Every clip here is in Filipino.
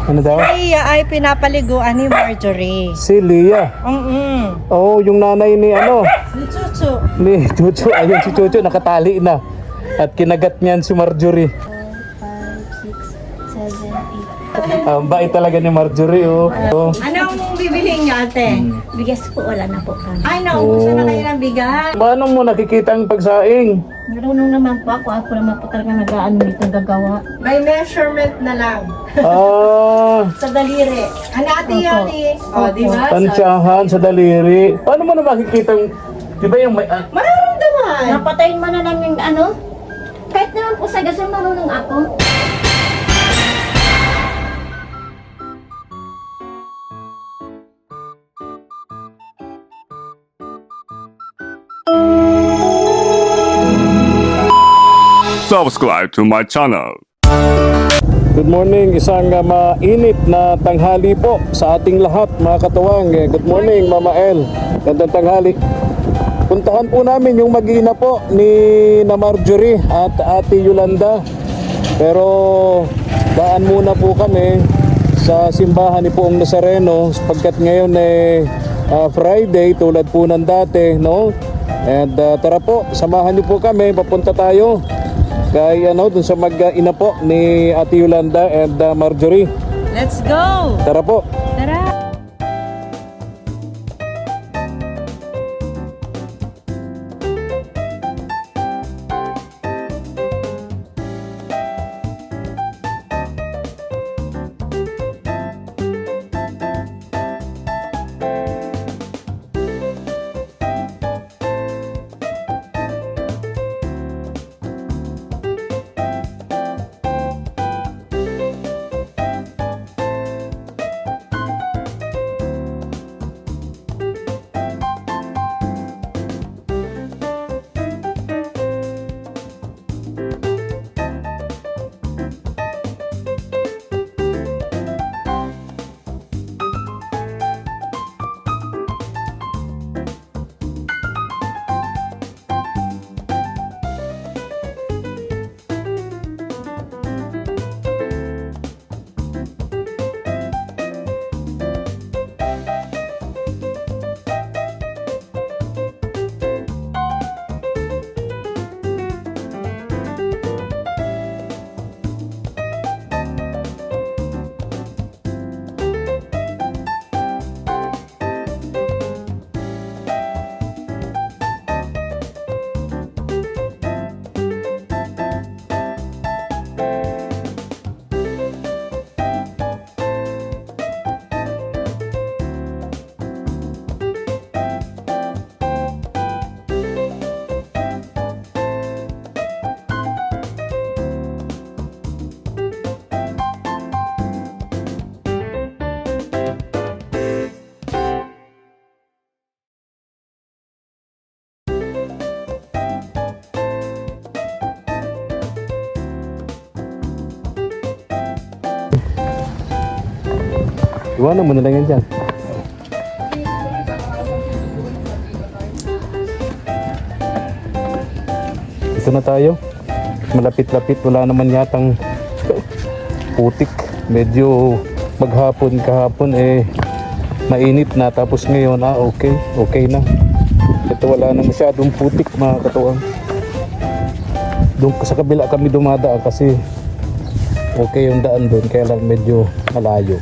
Ano daw? Si Leah ay pinapaliguan ni Marjorie. Si Leah. Oh, yung nanay ni ano? Ni Chuchu. Ni Chuchu. Ayun si Chuchu, nakatali na. At kinagat niyan si Marjorie. 4, 5, 6, 7, 8. Ang bait talaga ni Marjorie, oh. Oh. Anong bibilihin niyo, ate? Bigas po, wala na po kami. Ay, naubusan na kayo ng bigas. Paano mo nakikita ang pagsaing? Marunong naman po ako. Ako naman po talaga nag-ano dito gagawa. May measurement na lang. Ah, Sa daliri. Ano ate yun eh? O, di ba? tansyahan sa daliri. Paano mo na makikita ang... Di ba yung may... Mararamdaman. Napatayin mo na lang yung ano. Kahit naman po sa gasol marunong ako. Subscribe to my channel. Good morning, isang mainit na tanghali po sa ating lahat mga katuwang. Good morning Mama El, gandang tanghali. Puntahan po namin yung mag-ina po ni na Marjorie at Ate Yolanda. Pero daan muna po kami sa simbahan ni Poong Nazareno sapagkat ngayon Friday tulad po ng dati, no? And tara po, samahan niyo po kami, papunta tayo kay dun sa mag-ina po ni Ate Yolanda and Marjorie. Let's go! Tara po. Tara! Iwanan mo na lang yan dyan. Ito na tayo. Malapit-lapit. Wala naman yatang putik. Medyo maghapon kahapon mainit na. Tapos ngayon okay na. Ito wala na masyadong putik mga katuwang. Doon sa kabila kami dumadaan kasi okay yung daan doon. Kaya lang medyo malayo.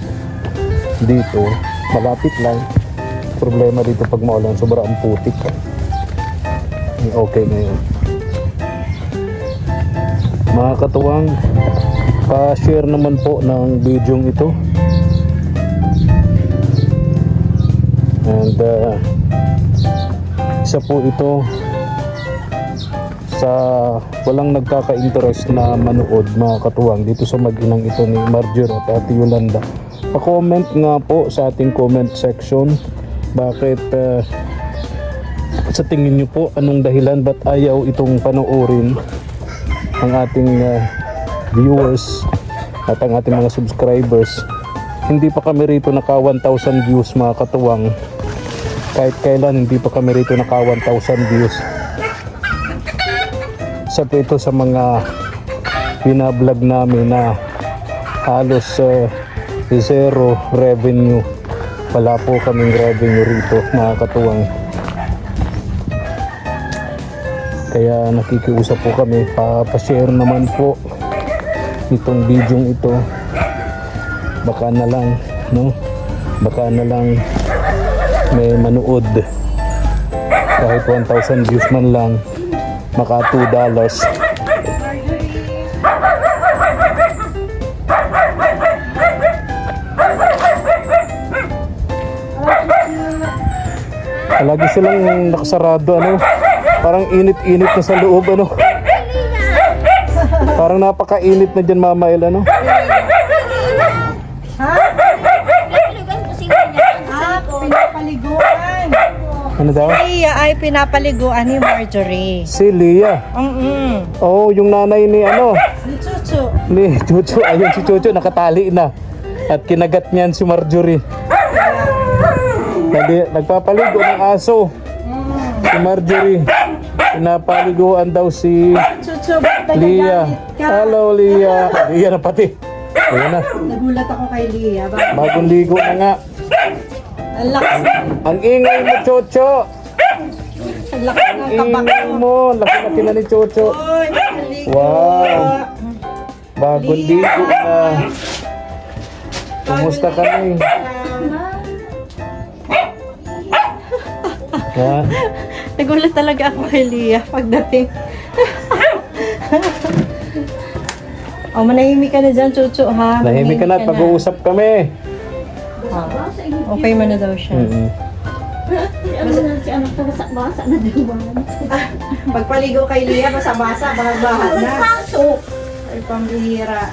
Dito malapit lang. Problema dito pag maulan sobrang putik. Okay na yun mga katuwang. Pa-share naman po ng video ito and isa po ito sa walang nagkaka-interest na manood mga katuwang dito sa mag-inang ito ni Marjorie at Ate Yolanda. Pa-comment nga po sa ating comment section bakit sa tingin nyo po anong dahilan ba't ayaw itong panoorin ang ating viewers at ang ating mga subscribers. Hindi pa kami rito naka 1,000 views mga katuwang. Kahit kailan hindi pa kami rito naka 1,000 views. Isa po ito sa mga binablog namin na halos Zero revenue. Wala po kaming revenue rito, mga katuwang. Kaya nakikiusap po kami, pa-share naman po itong video ito. Baka na lang, no? Baka na lang may manood. Kahit 1,000 views man lang, maka $2. Lagi silang nakasarado, ano? Parang init-init na sa loob, ano? Parang napakainit na dyan, Mama El, ano? Pinapaligan ko sila niya. Pinapaliguan. Ano daw? Lia ay pinapaliguan ni Marjorie. Si Lia. Oh, yung nanay ni ano? Ni Chuchu. Ni Chuchu. Ayun si Chuchu, nakatali na. At kinagat niyan si Marjorie. Nagpapaligo ng aso. Si Marjorie. Pinapaliguan daw si Chuchu, ba't Lia. nagagamit ka? Hello, Lia. Lia na pati. Ayan na. Nagulat ako kay Lia. Bagong ligo na nga. Ang lakas, Ang ingay mo, Chocho. ang lakas ng kabak Ingay mo. mo. Laki-laki na ni Chocho. Oy, nakaligo. Wow. Bagong ligo na. Kumusta kami? Ha? Nagulat talaga ako kay Lia pagdating. Manahimik ka na dyan, Chuchu, ha? Nahimik ka na at pag-uusap kami. Okay man na daw siya. Mm-mm. Ano na si anak ko basa na diwan. Pagpaligo kay Lia, basa-basa, bahal-bahal na. Pasok. Ay, pambihira.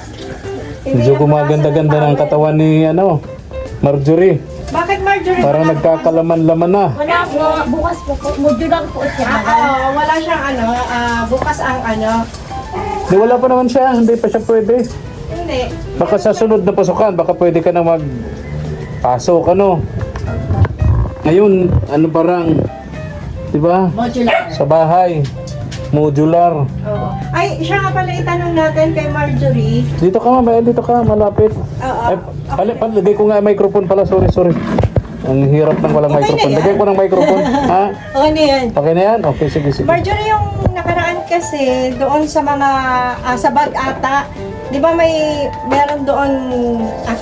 Medyo gumaganda-ganda ng katawan ni ano, Marjorie. Bakit, Marjorie? Parang wala nagkakalaman-laman na. Wala po, bukas po. Modular po siya. wala siyang bukas ang Di wala pa naman siya, hindi pa siya pwede. hindi. Baka sa sunod na pasukan, baka pwede ka na mag-pasok, ano. Ngayon, ano parang, di ba? Modular. Sa bahay, modular. Oo. Ay, siya nga pala itanong natin kay Marjorie. Dito ka, Mabel, dito ka, malapit. Oo. Ay, palagay ko nga ang microphone pala, sorry. Ang hirap ng walang Okay na microphone. yan. Lagay ko ng microphone, ha? Ano yan? Okay na yan? Okay, sige. Marjorie, yung nakaraan kasi doon sa mga, sa bag ata, di ba meron doon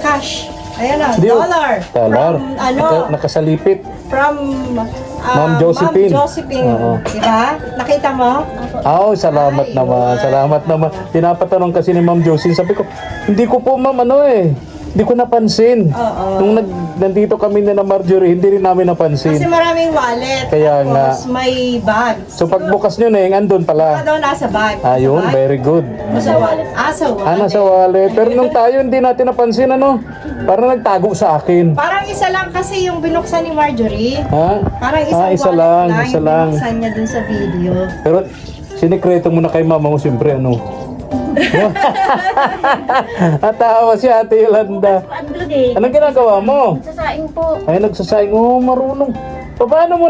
cash? Ayan na, Di- dollar. Dollar. From, Nakasalipit. from Ma'am Josephine. Ma'am Josephine. Oo. Di ba? Nakita mo? Salamat Ay, naman. wow. Salamat naman. Tinapatanong kasi ni Ma'am Josie. Sabi ko, hindi ko po ma'am hindi ko napansin. Oo. Nung nandito kami na Marjorie, hindi rin namin Kasi napansin. maraming wallet. Kaya tapos nga. may bag. So pagbukas nyo na andun Baka pala. daw nasa bag. Ayun, Sa bag? very good. O sa wallet. Sa wallet. Nasa wallet. Pero nung tayo, hindi natin napansin, ano? Parang nagtago sa akin. Parang isa lang kasi yung binuksan ni Marjorie. Ha? Parang isang isa wallet lang, lang isa yung lang. binuksan niya dun sa video. Pero sinikreto mo na kay mama mo, siyempre, ano? Atawa si Ate Yolanda. Andun eh. Anong ginagawa mo? Sasaing po. Ay, nagsasaing. Oh, marunong. Paano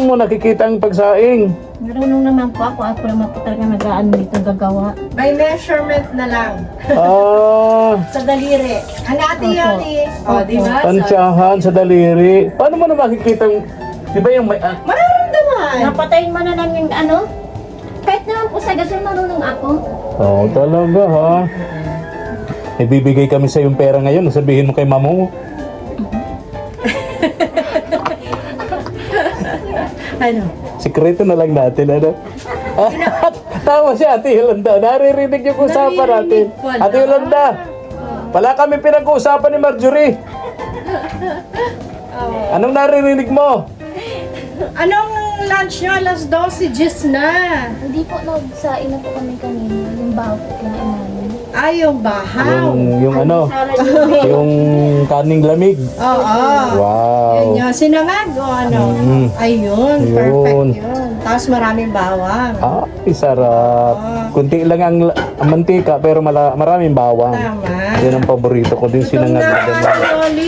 mo nakikita ang pagsaing? Marunong naman po ako. Ako naman po talaga nag-ano dito gagawa. By measurement na lang. Ah, Sa daliri. Hanati Opo. yun eh. O, di ba? tansyahan sa daliri. Paano mo na makikita di ba yung may, Mararamdaman. Napatayin mo na lang yung ano. Kahit naman po sa gasol marunong ako. oh, talaga ha. Ibibigay kami sa yung pera ngayon. Sabihin mo kay mama mo. Ano? Sikreto na lang natin, ano? Tawa si Ate Yolanda. Naririnig yung usapan natin. Naririnig, wala. Ate Yolanda, wala kami pinag-uusapan ni Marjorie. Anong naririnig mo? Anong lunch nyo? Alas 12, gis na. Hindi po nagsain na po kami kanina. Yung baho po kinain namin. Yung bahaw. Yung ano, Salad yung yung kaning lamig. Oo. Wow. Yun yun. Sinangag o ano. Mm. Ayun. Yun. Perfect yun. Tapos maraming bawang. Sarap. Kunti lang ang mantika pero maraming bawang. Tama. Yan ang paborito ko din Gutom na sinangag. ako, Loli.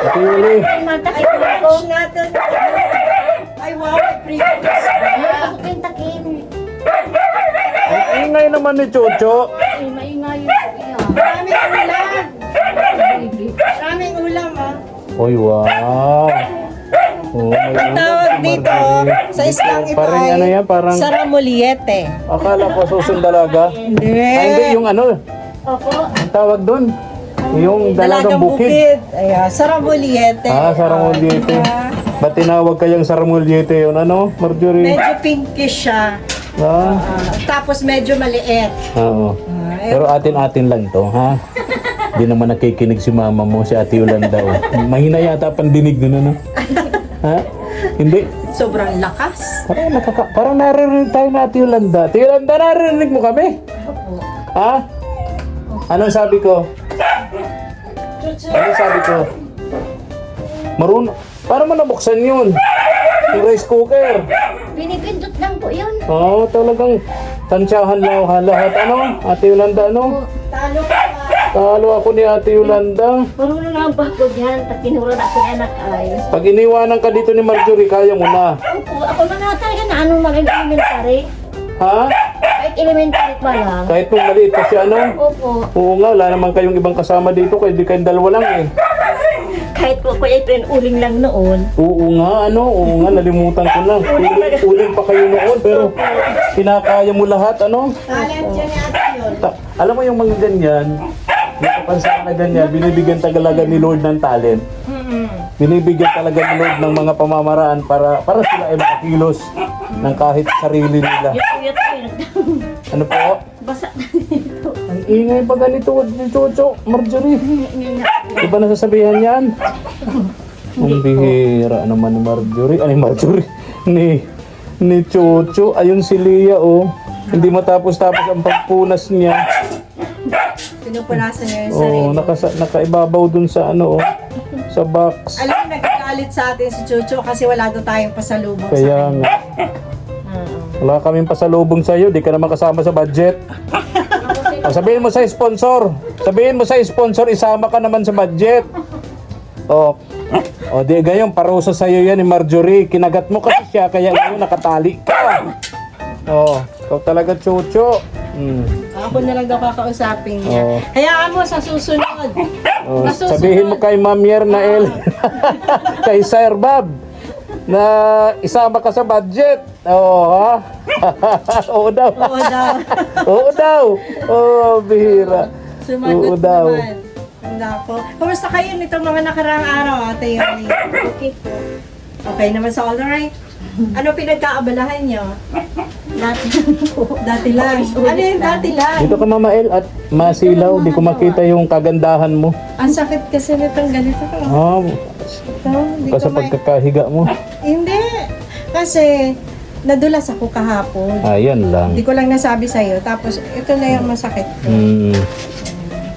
Ate Yoli, Magtakip na ako. Lunch natin. Ay, wow. May pre-cooked. Ako yung takip. ang ingay naman ni Chocho. Ay, maingay po iya. Maraming ulam. Baby. Maraming ulam, ah. Oy, wow. Oh, may Ang tawag dito sa islang ito parang ay ano yan, parang saramoliete. akala ko susong dalaga. Hindi. Hindi, yung ano, Opo. ang tawag doon. Yung dalagang bukid. Ayan, saramoliete. Saramoliete. Ba't tinawag kayang saramoliete yun? Ano, Marjorie? Medyo pinkish siya. Ah, Tapos medyo maliit. oo. Pero atin-atin lang to, ha? Di naman nakikinig si mama mo, si Ate Yolanda. Oh. Mahina yata pandinig nun, ano? Ha? Hindi. Sobrang lakas. Parang naririnig tayo na Ate Yolanda. Ate Yolanda, naririnig mo kami? Ha? Anong sabi ko? Anong sabi ko? Paano mo nabuksan yun? Yung rice cooker. Pinipindot lang po yun. Oo, talagang tansyahan lang lahat. Ano? Ate Yolanda, ano? Talo ka pa. Talo ako ni Ate Yolanda. Marunong na ba ko dyan? Pag tinuro na ako ni anak ay. Pag iniwanan ka dito ni Marjorie, kaya mo na. Opo, ako na nga talaga na anong maging elementary. Ha? Kahit elementary pa lang. Kahit nung maliit pa si ano? Opo. Oo nga, wala naman kayong ibang kasama dito, kaya di kayong dalawa lang eh. Kahit po ko ay uling lang noon. Oo nga, nalimutan ko na. Uling pa kayo noon, pero kinakaya mo lahat, ano? Talent yan ni Ate Yol. Alam mo yung mga ganyan, yung kapansakan na ganyan, binibigyan talaga ni Lord ng talent. Binibigyan talaga ni Lord ng mga pamamaraan para sila ay makakilos ng kahit sarili nila. Yut-yut po. Ano po? Basa na dito. Ang ingay pa ganito ni Chocho, Marjorie. Di ba nasasabihan yan? Ang bihira naman ni Marjorie. Ay, Marjorie. Ni Chocho. Ayun si Lia, oh. Hindi matapos-tapos ang pagpunas niya. Pinupunasan niya yung sarili. Nakaibabaw dun sa ano, oh. Sa box. Alam mo, nagkakalit sa atin si Chucho kasi wala daw tayong pasalubong sa Kaya kanya. nga. Wala kaming pasalubong sa'yo. Di ka naman kasama sa budget. O, sabihin mo sa sponsor. Sabihin mo sa sponsor, isama ka naman sa budget. O, di gayon, parusa sa'yo yan ni Marjorie. Kinagat mo kasi siya, kaya ngayon nakatali ka. O, ikaw talaga, Chucho. Ako na lang daw kakausapin niya. Oo. Hayaan mo sa susunod. O, Masusunod. sabihin mo kay Ma'am Yernael, kay Sir Bob, na isama ka sa budget. Oo, ha? Oo daw. Oo daw. Oo daw. Oo, bihira. Oo Sumagot daw. naman. Nako. Kumusta kayo nitong mga nakaraang araw, Ate Yoli? Okay po. Okay naman sa all right? Ano pinagkaabalahan niyo? Dati lang po. Dati lang. Ano yung dati lang? Dito ka, Mama El, at masilaw. Di ko makita yung kagandahan mo. Ang sakit kasi nitong ganito. Ah, Ito, hindi sa ko may... pagkakahiga mo. Hindi. Kasi nadulas ako kahapon. Ayan lang. Hindi ko lang nasabi sa'yo. Tapos ito na yung masakit ko.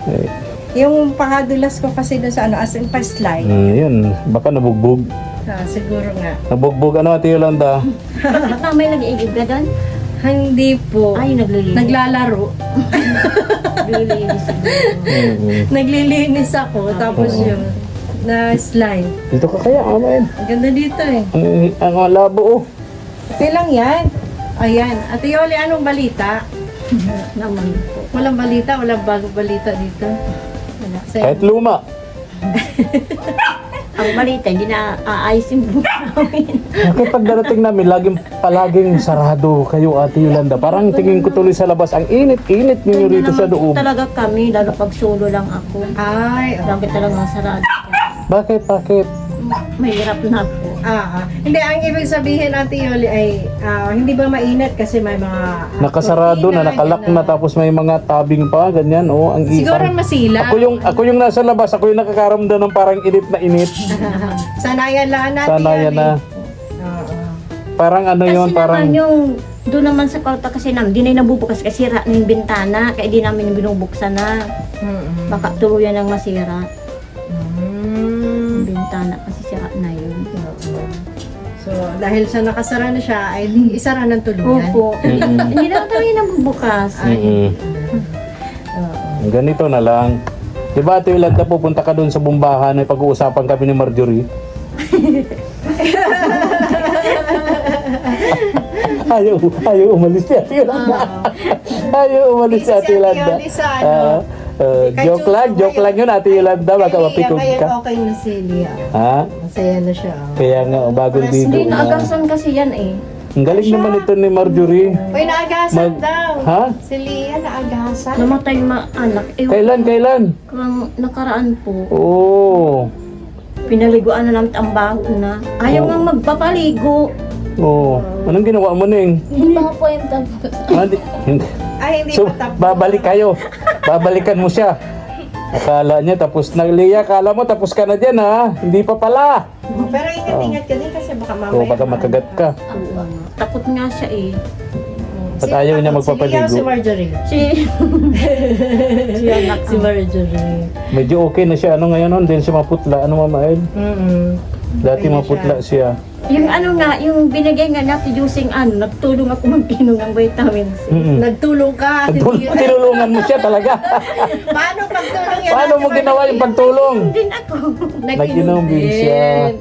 Eh, Yung pakadulas ko kasi doon sa ano, as in pa-slide. yun. Baka nabugbog. Siguro nga. Nabugbog ano, Ate Yolanda? Bakit na may nag-iigib ka doon? Hindi po. Ay, naglilinis. Naglalaro. Naglilinis. Naglilinis ako. Tapos yung na-slide. Dito ka kaya, Mama El. Ang ganda dito eh. Ang labo, oh. Okay lang yan. Ayan. Ate Yoli, anong balita? Naman po. Walang balita. Walang bagong balita dito. Wala. Kahit luma. Ang balita, hindi na aayos yung buhok namin. Bakit pag darating namin, palaging sarado kayo, Ate Yolanda. Parang tingin ko tuloy sa labas. Ang init-init ninyo rito sa loob. Talaga kami, lalo pag solo lang ako. Ay, Lagi talagang sarado. Bakit? Mahirap na po. Hindi, ang ibig sabihin, Ate Yoli, ay hindi ba mainit kasi may mga... Nakasarado na, kurtina, nakalak gano'n. na, tapos may mga tabing pa, ganyan. Oh, ang Siguro parang- masila. Ako yung nasa labas, ako yung nakakaramdam ng parang init na init. Sanayan lang natin Sanayan na. Oo. Parang ano Kasi yun, parang... naman yung doon naman sa kwarto kasi namin, di na nabubukas kasi sira na yung bintana, kaya di namin binubuksan na. Baka tuluyan ng masira. Yung bintana kasi sira na yun. So, dahil sa nakasara na siya, ay di isara ng tuluyan. Opo. Hindi naman kami nabubukas. Ganito na lang. Diba, Ate Yolanda, pupunta ka doon sa bumbahan, may pag-uusapan kami ni Marjorie. ayaw umalis si Ate Yolanda. Ayaw, umalis si Ate Yolanda. Yoli sa ano. Kay Joke lang, Chucho joke lang yun, Ate Yolanda. Baka mapikog Kaya ka. okay na si Lia. Ha? Masaya na siya. Kaya nga, bagong Hindi dito Hindi na. naagasan kasi yan eh. Ang galing naman ito ni Marjorie. Uy, naagasan Mag- daw. Ha? Si Lia naagasan. Namatay anak. Eh, Kailan? kung nakaraan po, Oo. pinaliguan na ng tambaho na. Ayaw nga magpapaligo. Oo. Anong ginawa mo, Ning? Hindi pa po yung tapos. Hindi. Ay, hindi So, pa tapos. babalik kayo. Babalikan mo siya. Akala niya tapos na, Lia, akala mo tapos ka na dyan, ha? Hindi pa pala. Pero ingat-ingat ka din kasi baka mamaya. O, baka makagat ka. Takot nga siya eh. Ba't ayaw niya Si Lia o magpapaligo? si Marjorie? Si anak Si Marjorie. Medyo okay na siya. Ano ngayon, hindi siya maputla. Ano, Mama El? Dati Okay na maputla siya. Yung ano nga, yung binigay nga natin Jusing nagtulong ako mag-inom ng vitamins. Mm-mm. Nagtulong ka. Tinulungan mo siya talaga. Paano pagtulong yan? Paano mo ginawa yung pagtulong? Din ako. Nag-inom din siya.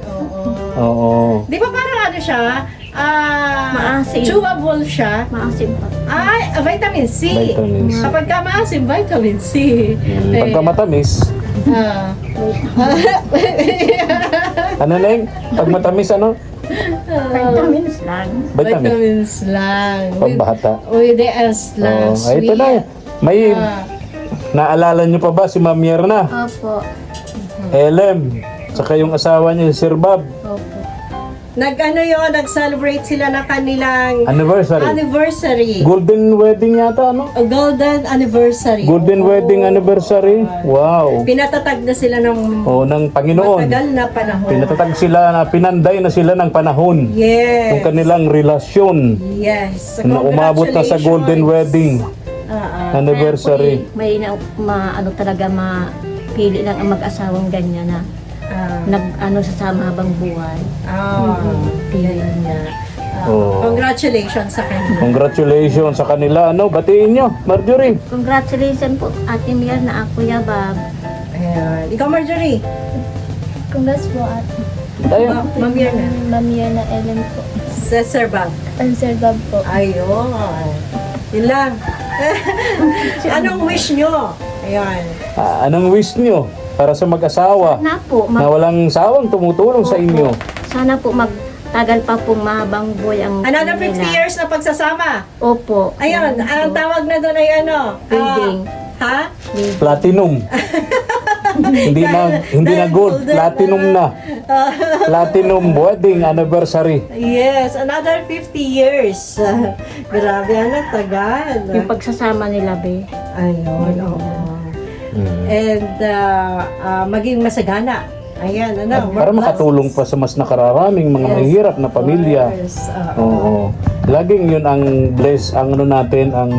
Oo. Oo. Di ba parang ano siya? Maasim. Chewable siya. Maasim pa. Ay, vitamin C. Vitamins. Kapag ka maasim, vitamin C. Pagka matamis, Ah. ano Neng? Pag matamis, ano? Vitamins lang. Vitamin. Vitamins lang. Pagbata. With the S lang. Oh, ay, ito na. May naalala niyo pa ba si Ma'am Mierna? Opo. Elem. Saka yung asawa niya, si Sir Bob. Opo. Nag-celebrate sila ng kanilang Anniversary. anniversary. Golden wedding yata, no? A golden anniversary. Golden wedding anniversary. Wow. Pinatatag na sila ng Oh, ng Panginoon. matagal na panahon. Pinatatag sila na pinanday na sila ng panahon. Yes. Yung kanilang relasyon Yes. na umabot na sa golden wedding anniversary. May ano talaga mapili lang ang mag-asawang ganyan na sasama habang buhay. Yan niya. Oh. Congratulations sa kanya. Congratulations sa kanila. Ano, batiin nyo, Marjorie. Congratulations po, Ate Mier na ako ya, Bob. Ayan. Ikaw, Marjorie. Congrats po at Tayo. Ma'am Yerna. Ma'am Yerna Ellen po. Sir Bob. And Sir Bob po. Ayun. Yun lang. Anong wish nyo? Ayan. Anong wish nyo para sa mag-asawa Sana po, na walang sawang tumutulong sa inyo? sana po magtagal pa pong mahabang buhay ang Another 50 nila. years na pagsasama. Opo. Ayun, ang tawag na doon ay ano? Building. Ha? Platinum. hindi na gold, platinum na. Platinum wedding anniversary. Yes, another 50 years. Grabe, ano, tagal. Yung pagsasama nila, be. Ayun, oo. And maging masagana. Ayan, ano, Para makatulong pa sa mas nakararaming mga mahihirap na pamilya. Yes, Oo. Laging yun ang bless, ang ano natin, ang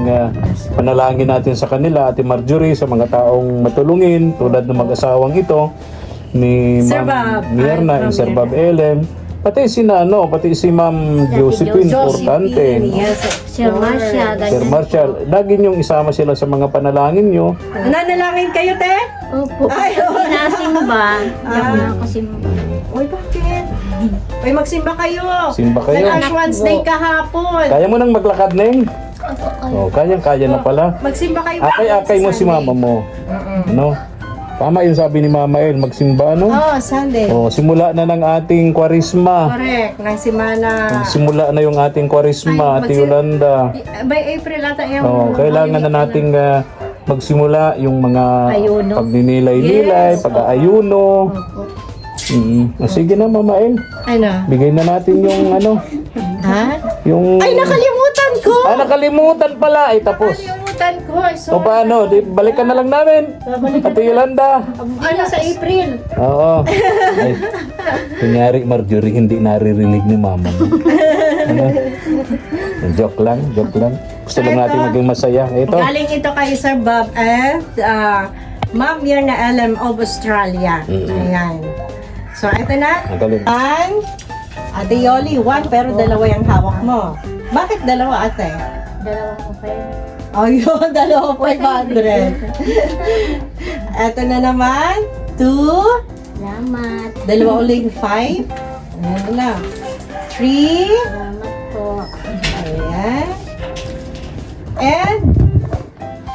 panalangin natin sa kanila, Ate Marjorie, sa mga taong matulungin, tulad ng mag-asawang ito, ni Sir Ma'am Bob. Mierna, Ay, and Sir Ma'am Bob Elem, pati si pati si Ma'am Josephine Portante, Yes, Sir Marcia, Sir ganyan. Marshall, lagi niyong isama sila sa mga panalangin niyo. nanalangin kayo, te? Opo. Ay, Nasimba. Hindi ako nakasimba. Uy, bakit? Uy, magsimba kayo. Simba kayo. Nag-Ash Wednesday kahapon. Kaya mo nang maglakad, Neng? Opo kayo. Oh, kaya na pala. Magsimba kayo. Akay-akay mo si mama mo. No? Tama yung sabi ni Mama El, magsimba, no? Oh, Sunday. Oh, simula na ng ating kwarisma. Correct. Nang simana. Simula na yung ating kwarisma, Ate Yolanda. By April ata yung... Oh, kailangan na nating magsimula yung mga Ayuno. pagninilay-nilay, Yes. pag-aayuno. Sige na, Mama El. Ano? Bigay na natin yung ano, Ha? yung... Ay, nakalimutan ko! nakalimutan pala. Ay, tapos. Nakalimutan ko. Ay, O paano? Di, balikan na lang namin. Ate Yolanda. Ano sa April? Oo. Ay, kunyari, Marjorie, hindi naririnig ni Mama mo. Ano? Joke lang, joke lang. Gusto lang natin maging masaya. Ito. Galing ito kay Sir Bob and Ma'am Yerna Ellen of Australia. Ayan. So, ito na. Ang galing. Ate Yoli, 1 pero dalawa yung hawak mo. Bakit dalawa, ate? Dalawang okay. Ayun, dalawa 500. Ito na naman, 2. Salamat. Dalawa uling 5. Ayan na. 3. Salamat po. Ayan. And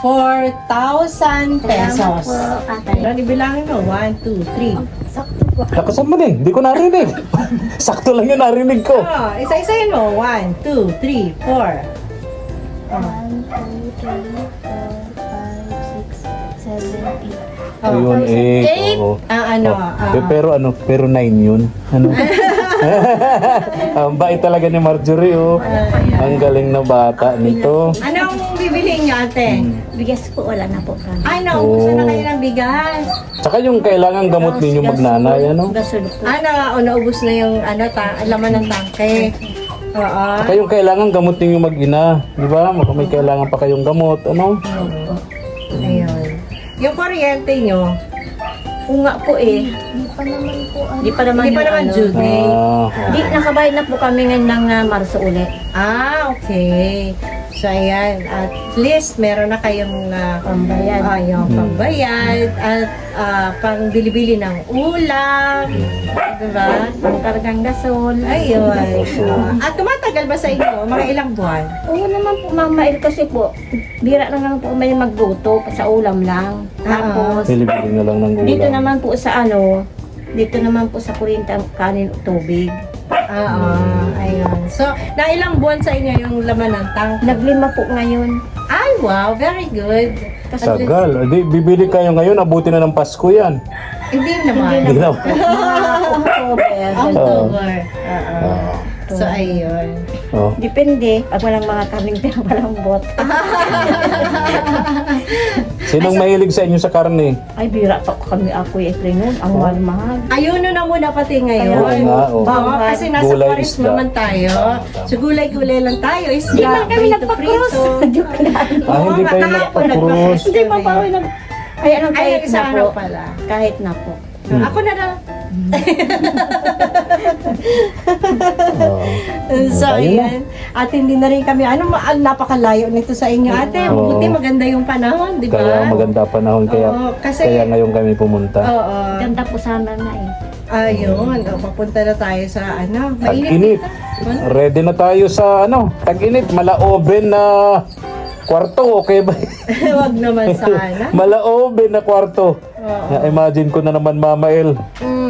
4,000 pesos. Po, ate. Ano, ibilangin mo? 1, 2, 3. Sakto po. Lakasan mo din, hindi ko narinig. Sakto lang yung narinig ko. Oh, isa-isayin mo. 1, 2, 3, 4. 1, 2, 3, 4, 5, 6, 7, 8. Ayun, Eight. oo. Ano? Pero 9 yun. Ano? Ang bait talaga ni Marjorie, oh. Ang galing na bata nito. Anong bibiliin niyo, ate? Bigas po, wala na po kami. Ay, naubusan na Oh. kayo ng bigas. Tsaka yung kailangan gamot ninyo magnanay, ano? Gasol po. Naubos na yung laman ng tangke. Oo. Tsaka yung kailangan gamot ninyo mag-ina. Di ba? May kailangan pa kayong gamot, ano? Ayun. Yung kuryente nyo, Unga po eh. Di pa naman po ano. Di pa naman hindi pa yung naman ano. due date. Di, nakabayad na po kami ngayon ng Marso ulit. Okay. So, ayan. At least, meron na kayong Pambayad. yung pambayad at pang-bili-bili ng ulam. Diba? Ang kargang gasol. Ayun. At tumatagal ba sa inyo? Mga ilang buwan? Oo naman po, Mama El, kasi po, bira na lang po may magluto sa ulam lang. Tapos, Pilipili na lang ng ulam. dito naman po sa kurinta, kanin, tubig. Oo. Ayun. So, na ilang buwan sa inyo yung laman ng tangke? Naglima po ngayon. Ay, wow. Very good. Tagal. Di, bibili kayo ngayon, abuti na ng Pasko yan. Hindi naman. Hindi na. October. October. Oo. So, ayun. Oh. Depende, pag walang mga karning pinapalambot. Sinong mahilig sa inyo sa karne? Ay, bira pa ko kami ako Efren nun. Ang mahal-mahal. Ayun na muna pati ngayon. Oo nga, oo. Oo, kasi nasa Gulay, Paris isda. naman tayo. So, gulay-gulay lang tayo. Isda, Di man kami prito, nagpa-cross. prito. Joke lang. Hindi nga, kayo kahapon nagpa-cross. Hindi pa pa ako nag... Ay, anong Ay, kahit isa na ano po. pala. Kahit na po. Ako na lang. Oo. So, Tayo na. ayan. At hindi na rin kami, napakalayo nito sa inyo. Ate, Oo. buti maganda yung panahon, di ba? Kaya maganda panahon, kaya, Oo, kasi- kaya ngayon kami pumunta. Oo. Ganda po sana na eh. Ayun. Papunta na tayo sa Tag-init. Ready na tayo sa tag-init. Mala-oven na kwarto, okay ba? Wag naman sana. Mala-oven na kwarto. Imagine ko na naman, Mama El.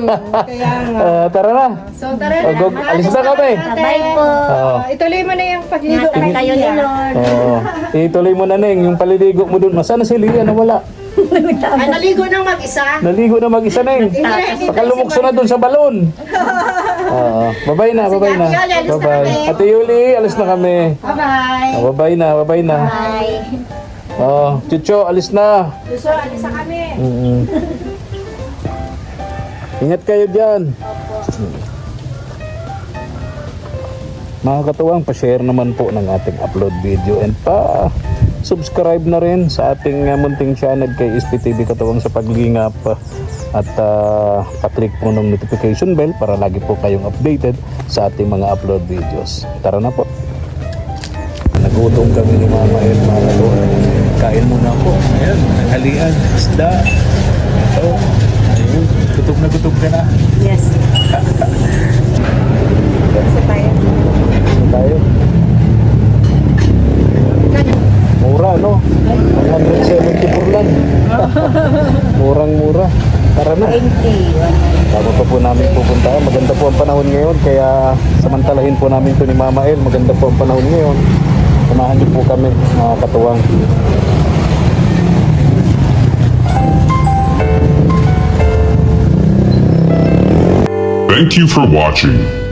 Kaya nga. Tara na. So, tara na. Alis na kami. Bye po. Oo. Ituloy mo na yung pagligo Ingatan kay kayo ni Lia. Lord. Oo. Ituloy mo na, Neng, yung paliligo mo dun. Masana si Lia? Nawala. Ay, naligo nang mag-isa. Naligo na mag-isa, Neng. Baka lumukso na dun sa balon. Oo. Bye-bye na, bye-bye na. Ate Yuli, alis na Bye-bye. kami. Ate Yuli, alis na kami. Bye-bye. Bye-bye na, bye-bye na. Bye. Oh, Chucho, alis na. Gusto, alis na kami. Ingat kayo dyan. Mga katuwang, pa-share naman po ng ating upload video and pa-subscribe na rin sa ating munting channel kay SPTV Katuwang sa Paglingap at pa-click po ng notification bell para lagi po kayong updated sa ating mga upload videos. Tara na po. Nagutom kami ni Mama El, mga katuwang. Kain muna po. Ayan, halian, isda. Ito. Ayun, gutom ka na. Yes. Gusto tayo. Tayo. Mura, no? 174 lang. Murang-mura. Tara na. 20. Bago pa po namin pupunta. Maganda po ang panahon ngayon. Kaya samantalahin po namin to ni Mama El. Maganda po ang panahon ngayon. Samahan niyo po kami, mga katuwang. Thank you for watching.